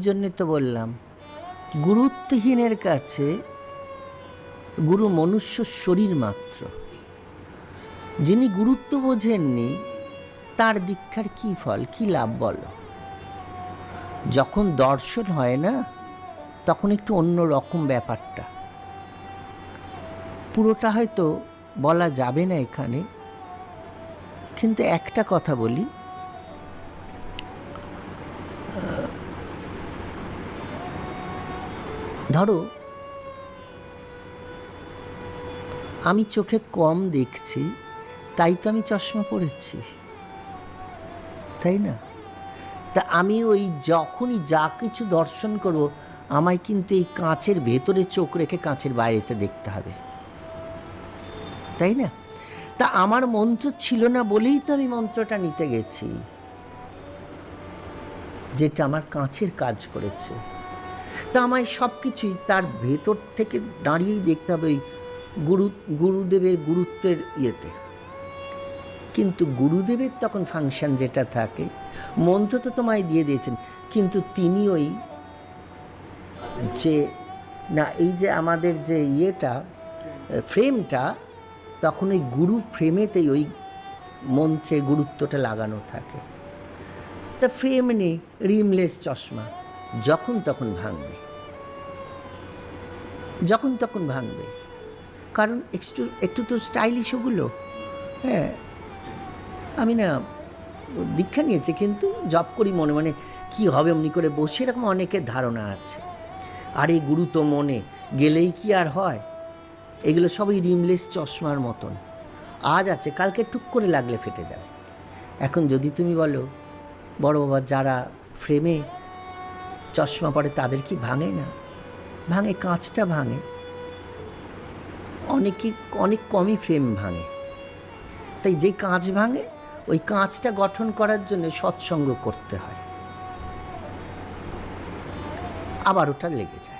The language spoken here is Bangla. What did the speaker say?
জন্যে তো বললাম, গুরুত্বহীনের কাছে গুরু মনুষ্য শরীর মাত্র। যিনি গুরুত্ব বোঝেননি তার দীক্ষার কী ফল, কী লাভ বলো? যখন দর্শন হয় না তখন একটু অন্য রকম ব্যাপারটা। পুরোটা হয়তো বলা যাবে না এখানে, কিন্তু একটা কথা বলি, ধরো আমি চোখে কম দেখছি, তাই তো আমি চশমা পরেছি, তাই না? তা আমি ওই যখনই যা কিছু দর্শন করব, আমায় কিন্তু এই কাঁচের ভেতরে চোখ রেখে কাঁচের বাইরেতে দেখতে হবে, তাই না? তা আমার মন্ত্র ছিল না বলেই তো আমি মন্ত্রটা নিতে গেছি, যেটা আমার কাঁচের কাজ করেছে। তা আমায় সব কিছুই তার ভেতর থেকে দাঁড়িয়েই দেখতে হবে ওই গুরুদেবের গুরুত্বের ইয়েতে। কিন্তু গুরুদেবের তখন ফাংশন যেটা থাকে, মন্ত্র তো তোমায় দিয়ে দিয়েছেন, কিন্তু তিনি ওই যে না, এই যে আমাদের যে ইয়েটা ফ্রেমটা, তখন ওই গুরু ফ্রেমেতেই ওই মন্ত্রের গুরুত্বটা লাগানো থাকে। তা ফ্রেম নেই, রিমলেস চশমা, যখন তখন ভাঙবে, যখন তখন ভাঙবে, কারণ একটু তো স্টাইলিশ ওগুলো। হ্যাঁ, আমি না দীক্ষা নিয়েছি, কিন্তু জব করি মনে মনে, কি হবে অমনি করে বসে, এরকম অনেকের ধারণা আছে। আর এই গুরু তো মনে গেলেই কি আর হয়? এগুলো সবই রিমলেস চশমার মতন, আজ আছে কালকে টুক করে লাগলে ফেটে যাবে। এখন যদি তুমি বলো বড় বাবা যারা ফ্রেমে চশমা পরে তাদের কি ভাঙে না? ভাঙে, কাঁচটা ভাঙে, অনেক কমই ফ্রেম ভাঙে। তাই যে কাঁচ ভাঙে, ওই কাঁচটা গঠন করার জন্য সৎসঙ্গ করতে হয়, আবার ওটা লেগে যায়।